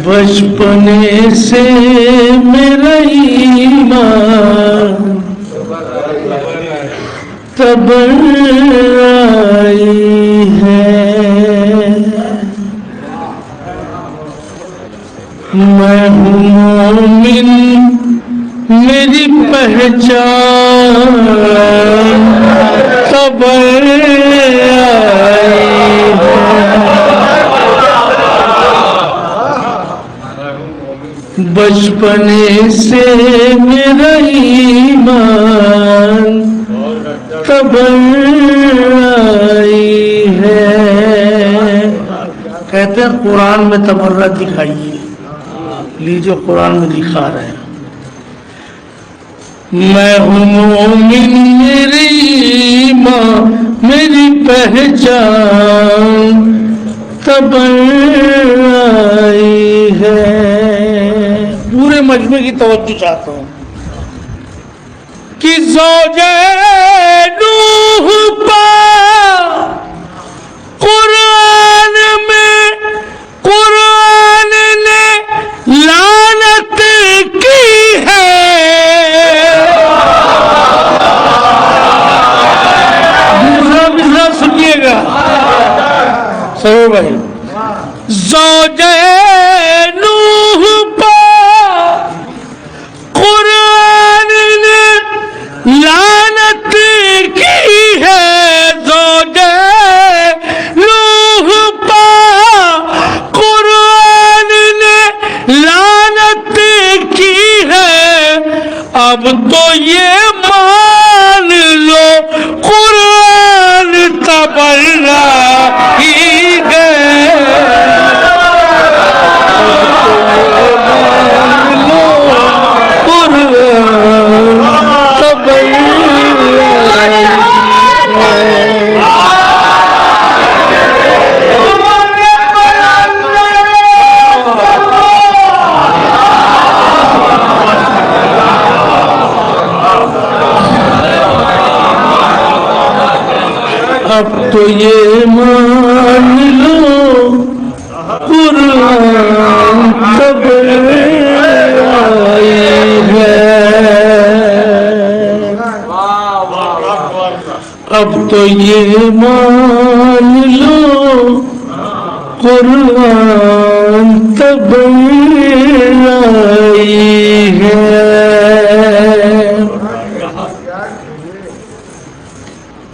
बचपने से मेरा ईमान तब आई है। मैं हूँ मोमिन मेरी पहचान तब आई है। बचपने से मेरा ईमान तब आई है। कहते हैं कुरान में तबर्रत दिखाइए, लीजिए कुरान में दिखा रहे हैं। मैं हूँ मोमिन मेरी ईमान मेरी पहचान तब आई है। पूरे मजमे की तवज्जो चाहता हूँ कि ज़ौजे नूह पर कुरान ने लानत की है। दूसरा मिसरा सुनिएगा सही भाई। ज़ौजे नूह पर कुरान ने लानत की है। ज़ौजे नूह पर कुरान ने लानत की है। अब तो ये मान लो कुरान तबर्रा ही है। अब तो ये मान लो कुरान तब आई है। अब तो ये मान लो कुरान तब आई है।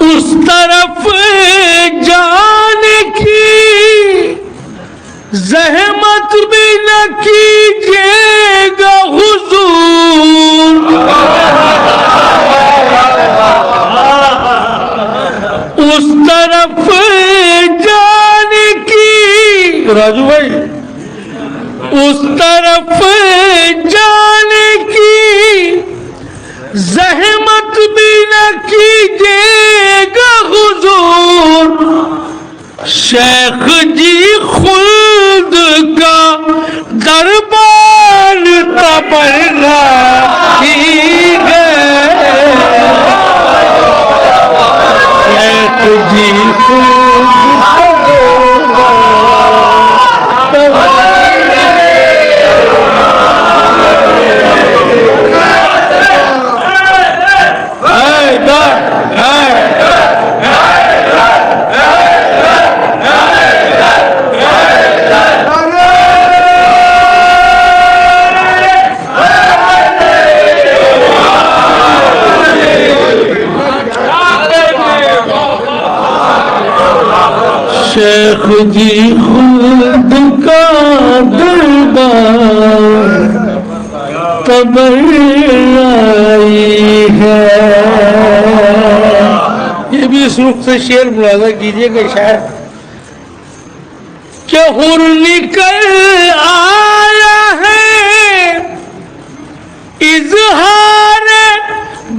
उस तरफ जाने की ज़हमत भी न कीजिएगा हुजूर। उस तरफ जाने की राजू भाई उस तरफ जाने की ज़हमत भी न कीजिएगा हुजूर। शेख जी खुल्द का दरबार तबर्रा ही है। शेख जी खुल्द शेख जी खुद का दरबार तब आई है। ये भी इस रूप से शेर मुलाजा कीजिएगा शायद। क्या हुर निकल आया है इजहार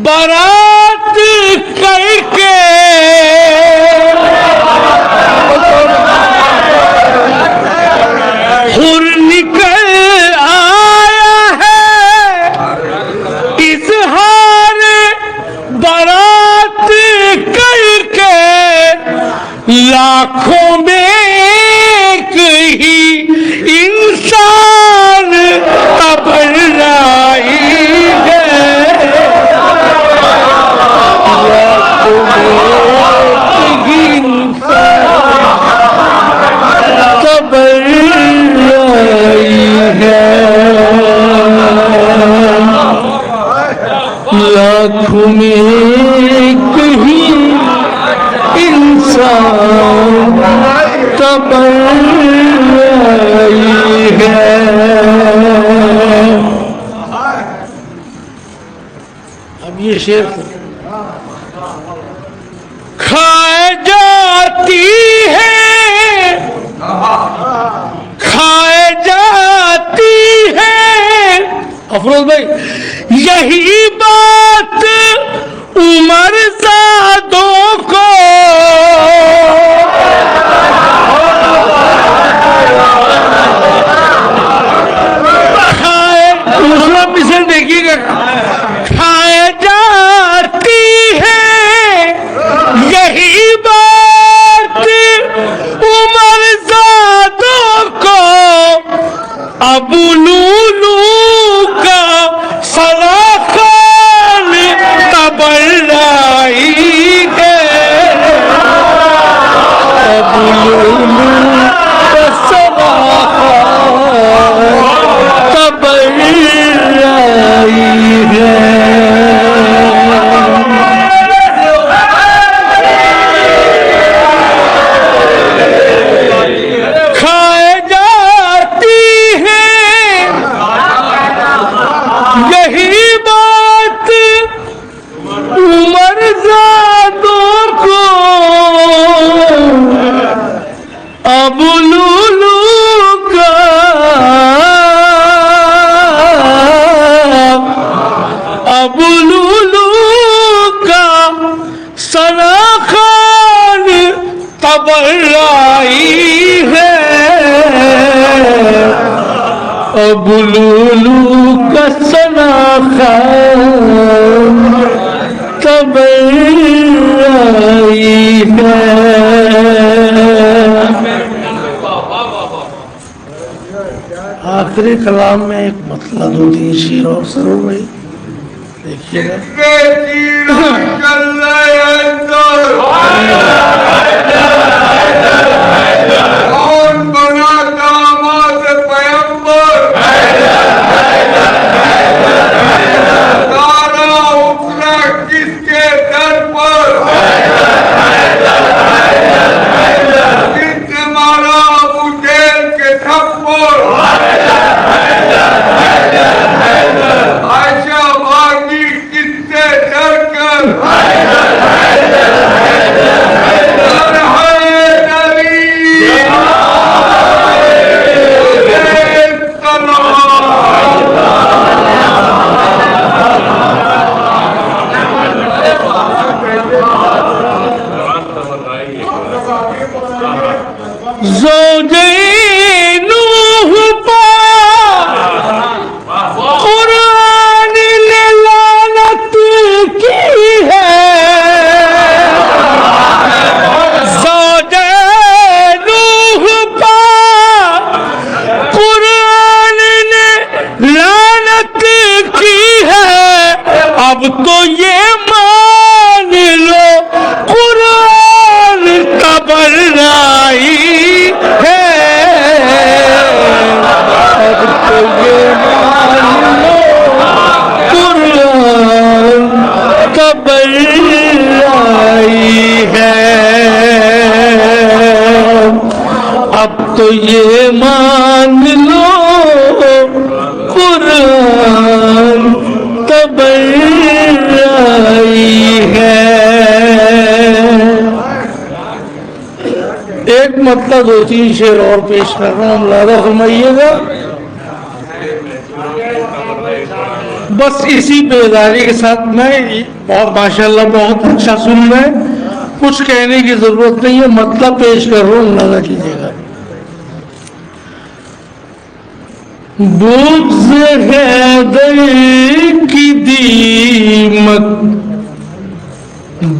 बारात करके। हुर निकल आया है इजहार बारात करके। लाखों में एक ही इन ये शेर को। खाए जाती है, खाए जाती है, अफरोज भाई यही बात उमर ज़ादों को, खाए दूसरा मिसल देखिएगा, खाए जाती है यही बात उमर ज़ादों को, अबू लूलू का सलाखान तबल्लाई है, अबू लूलू का सलाखान तबल्लाई है। अबू लूलू का सलाखान तबल्लाई है। आखिरी कलाम में एक मतलब होती है शेर और सर भाई देखिएगा। कौन बना दामाद पैगंबर, तारा उठना किसके दर पर, किसने मारा अबू जेहल के थप्पड़, आयशा भागी किससे डरकर, अब तो ये मान लो कुरान तबल्लाई है, अब तो ये मान लो कुरान तबल्लाई है, अब तो ये मान लो कुरान तबल्लाई है। एक मतलब दो तीन शेर और पेश कर रहा हूँ, लादा फरमाइएगा। बस इसी बेदारी के साथ में बहुत माशाल्लाह बहुत अच्छा सुन रहे, कुछ कहने की जरूरत नहीं है, मतलब पेश कर रहा हूँ, लादा कीजिएगा। बुग़्ज़ हैदर की दीमक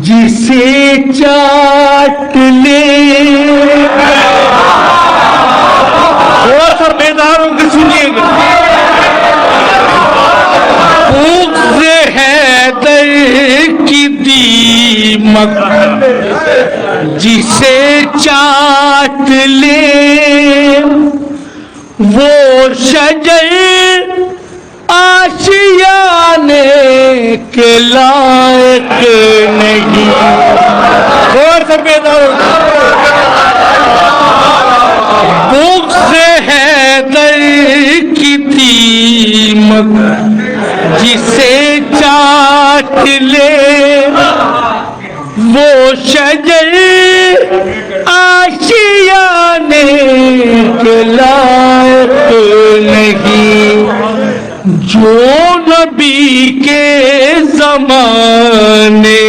जिसे चाट ले, थोड़ा सा बेदारों की सुनिएगा। बुग़्ज़ हैदर की दीमक जिसे चाट ले, वो शजर आशियाने के लायक नहीं। और सब बुग़्ज़ हैदर की दीमक जिसे चाट निकले वो शजर आशियाने के लायक नहीं। जो नबी के जमाने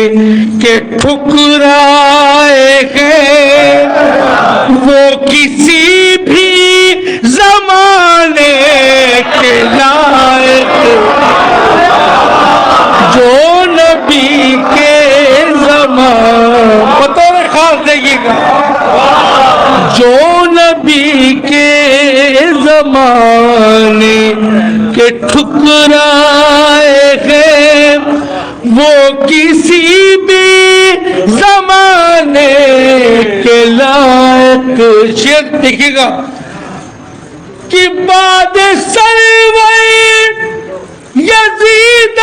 के ठुकराए हैं वो किसी भी जमाने के लायक। जो नबी के बतौर खास देखिएगा, जो नबी के जमाने के ठुकराए हैं वो किसी भी जमाने के लायक। शेर देखिएगा कि बाद सरवर यजीद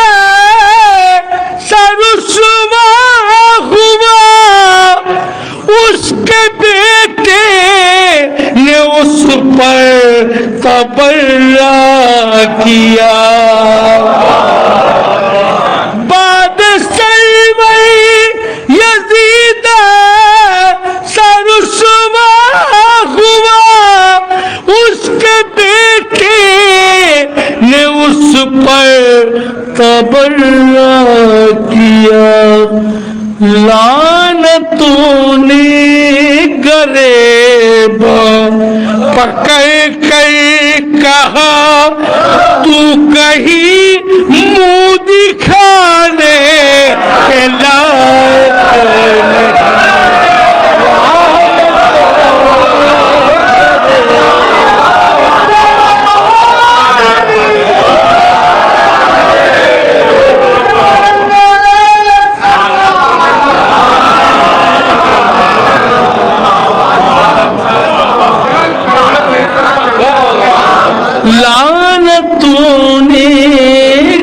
सरुस्वा हुआ उसके बेटे ने उस पर तबर्रा किया। बाद सरवर यजीद सरुस्वा हुआ उसके बेटे ने उस पर तबर्रा किया। लानतों ने गरेबा पकड़ कर कहा तू कहीं मुंह दिखाने के लायक लानतों ने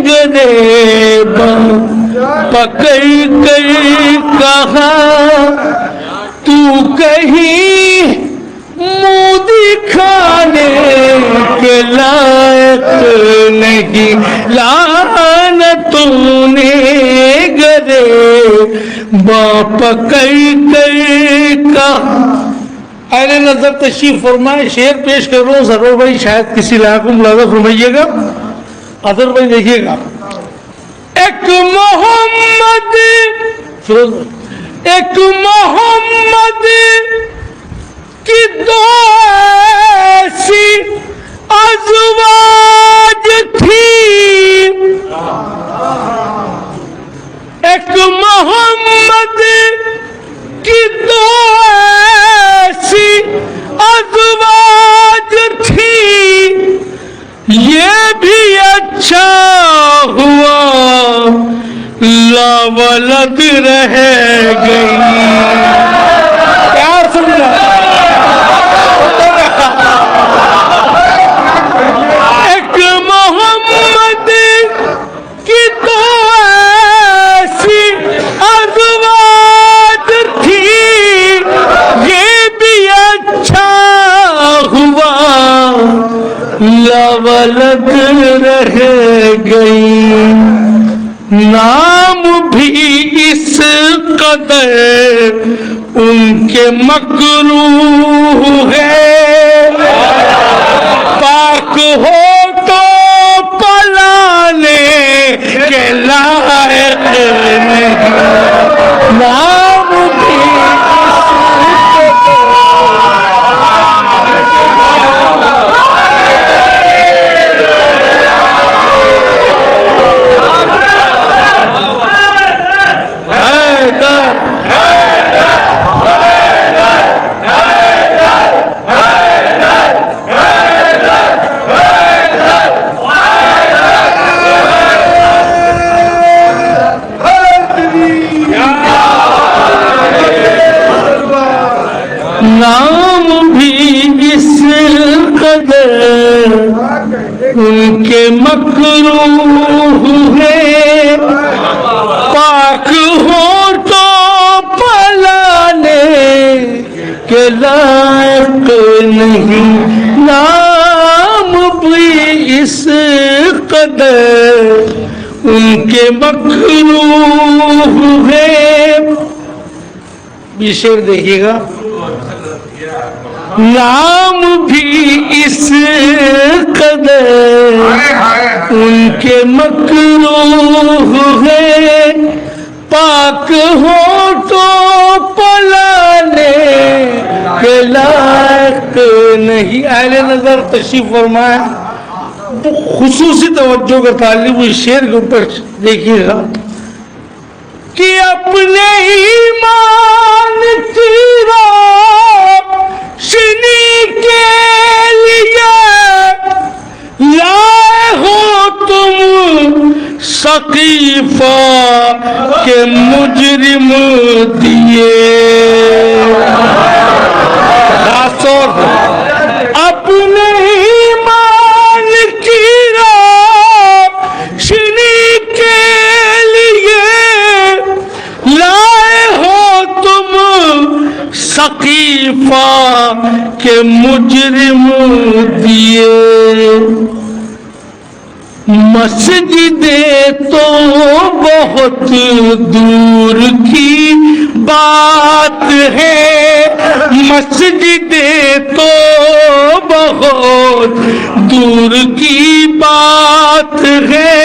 गरेबा पकड़ कर कहा तू कहीं मुंह दिखाने के लायक नहीं। लानतों ने गरेबा पकड़ कर कहा। अहले नजर तशरीफ फरमाए, शेर पेश कर रहा हूँ जरूर भाई, शायद किसी लायक को मुलाजा फरमाइएगा। अदर भाई देखिएगा, एक मोहम्मद की दो ऐसी अज़वाज थी। एक मोहम्मद की दो ऐसी अज़वाज थी। ये भी अच्छा हुआ लावलद रह गई। प्यार सुनना, एक मोहम्मद की दो ऐसी अज़वाज थी। ये भी अच्छा हुआ लावलद रह गई। नाम भी इस कदर उनके मकरूह है। पाक हो तो पलाने के लायक नहीं। नाम भी नाम भी इस कदर उनके मकरूह है। पाक हो तो पलाने के लायक नहीं। नाम भी इस कदर उनके मकरूह है। ये शेर देखिएगा, नाम भी इस कदर उनके मकरूह है, पाक हो तो पलाने के लायक नहीं। अहले नजर तशरीफ फरमाया, खुसूसी तवज्जो का ताल्लुक इस शेर के ऊपर देखिएगा कि अपने ईमान की रोशनी के लिए लाए हो तुम सकीफा के मुजरिम दिए। अपने ईमान की रोशनी के लिए लाए हो तुम सकीफा के मुजरिम दिए। मस्जिदें तो बहुत दूर की बात है, मस्जिदें तो बहुत दूर की बात है,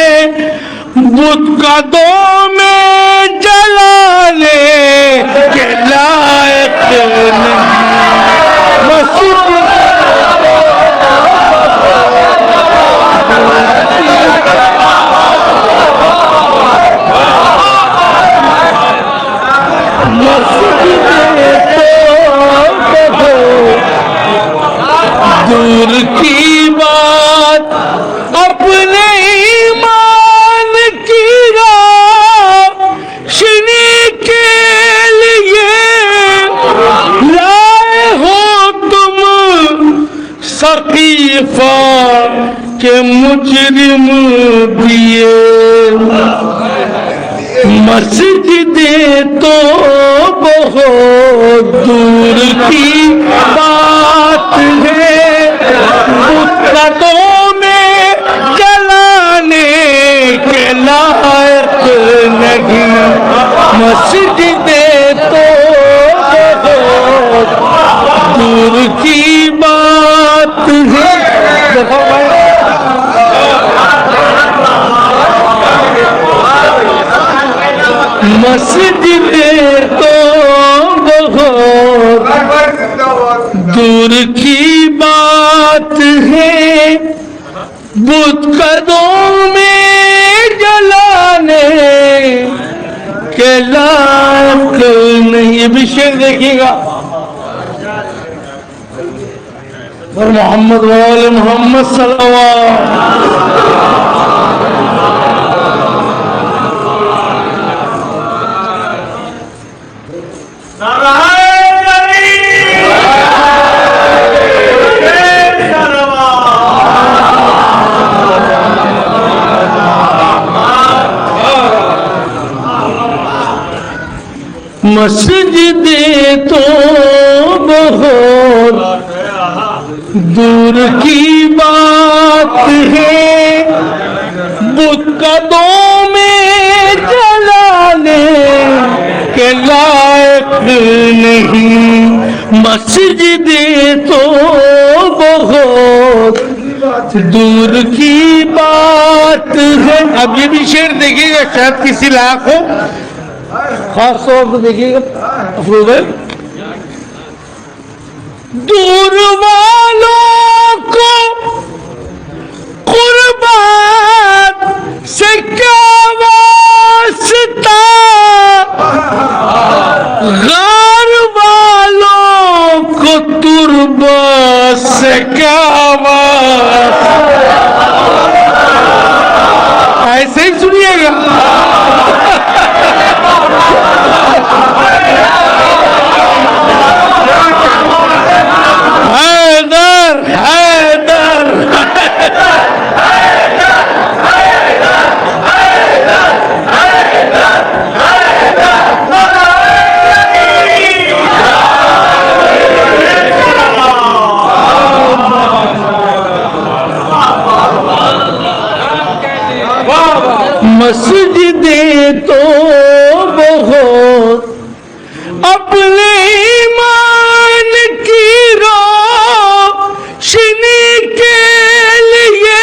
बुत कदों में जलाने के लायक दूर की बात। अपने ईमान की रोशनी के लिए लाए हो तुम सकीफा के मुजरिम दिए। मस्जिदें तो बहुत दूर की बात है, बुतों में जलाने के लायक नहीं। मस्जिदें तो बहुत दूर की बात है। देखो भाई, मस्जिदें तो बहुत दूर की बात है, बुत कदों में जलाने के लायक नहीं। ये भी शेर देखिएगा, और मोहम्मद वाले मोहम्मद सल्लल्लाहु मस्जिदें तो बहुत दूर की बात है, बुत कदों में जलाने के लायक नहीं। मस्जिदें तो बहुत दूर की बात है। अब ये भी शेर देखिएगा, शायद किसी लायक हो, खास तौर पर देखिएगा अफरोज है। दूर वालों को कुर्बान से क्या वास्ता, गार वालों को तुर्बा से क्या वास्ता। ऐसे ही सुनिएगा। हैदर हैदर मस्जिदें तो बहुत अपने ईमान की रोशनी के लिए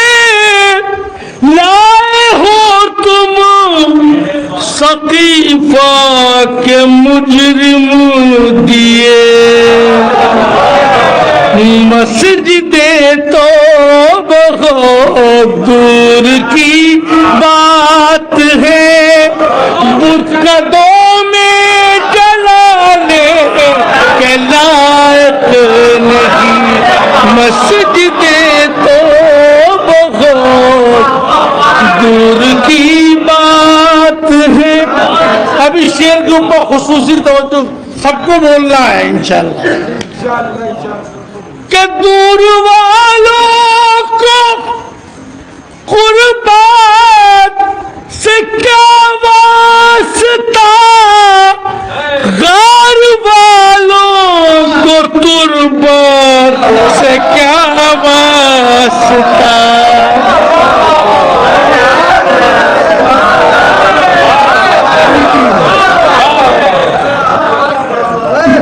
लाए हो तुम, सकीफा के मुजरिम दिए। मस्जिदें तो बहुत दूर की बात है, बुतकदों में जलाने के लायक नहीं। मस्जिदें तो बहुत दूर की बात है। अभी शेर के ऊपर खुसूसी तवज्जो सबको बोलना है इंशाल्लाह। कि दूर वालों को कुर्बात से क्या वास्ता, गार वालों को तुर्बात से क्या वास्ता।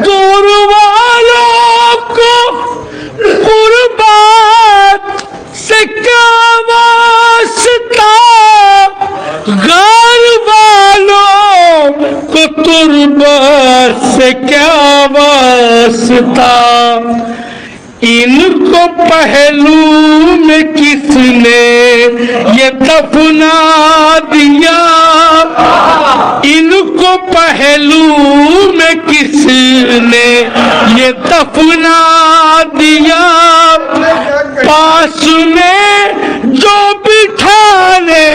दूर वालों को कुर्बात से क्या वास्ता, गार वालों को तुर्बात से क्या वास्ता। इनको पहलू में किसने ये दफना दिया, इनको पहलू में किसने ये दफना दिया। पास में जो बिठाने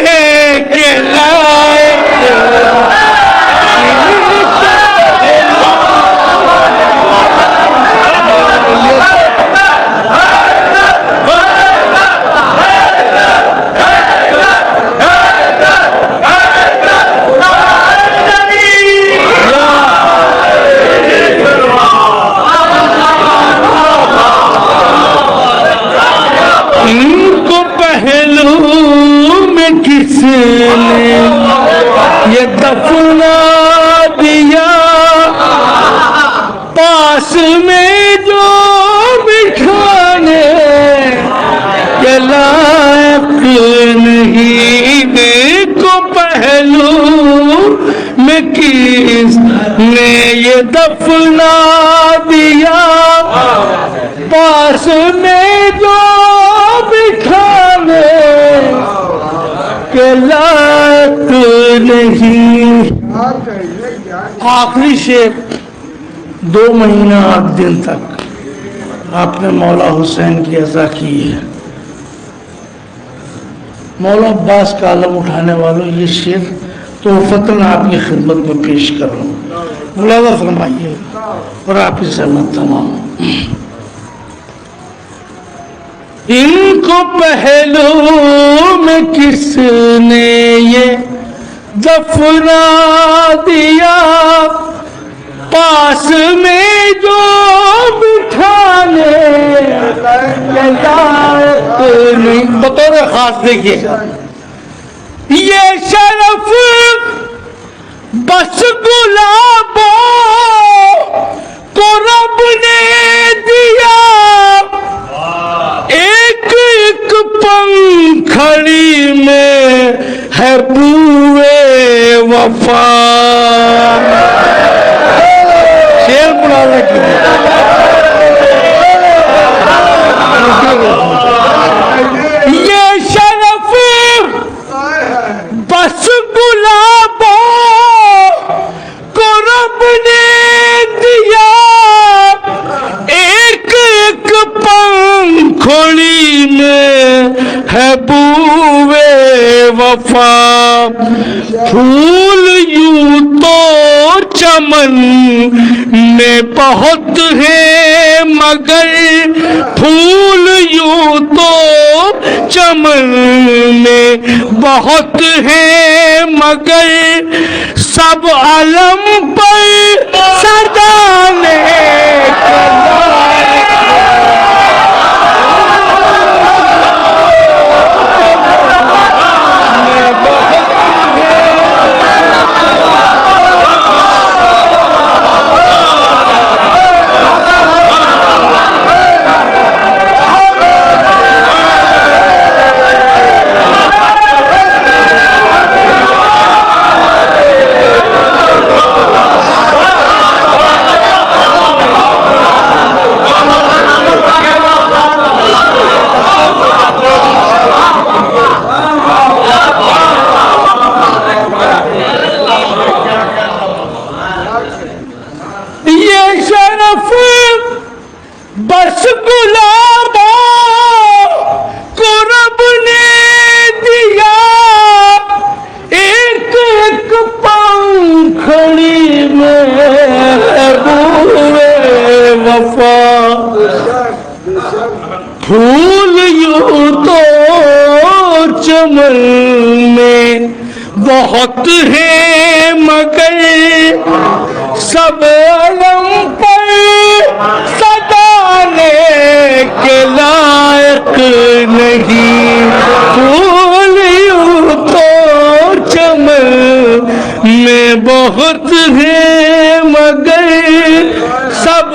के लायक इनको पहलू में किसने ये दफना दिया। पास में जो बिठाने के लायक नहीं। इनको पहलू में किसने ये दफना दिया। पास में जो बिठाने के लायक नहीं। आखिरी शेर 2 महीना 8 दिन तक आपने मौला हुसैन की अज़ा की है। मौला अब्बास का आलम उठाने वालों, ये शेर तोहफतन आपकी खिदमत में पेश कर रहा हूँ। मुलाज़ा फरमाइए और आप इसे मत तमाम। इनको पहलू में किसने ये दफना दिया। पास में जो बिठाने के लायक नहीं। बतौर खास देखिए, ये शरफ बस गुलाबों को रब ने दिया। एक एक पंखड़ी में है बूए वफा। शेर बुलाने के ये शरफ बस गुलाबों को रब ने दिया। एक एक पंखड़ी में है बूए वफा। फूल यूं तो चमन में बहुत है, मगर फूल यूं तो चमन में बहुत है, मगर सब अलम पर सजाने चमन में बहुत है मगर सब अलम पर सताने के लायक नहीं। फूल यूं तो चमन में बहुत है मगर सब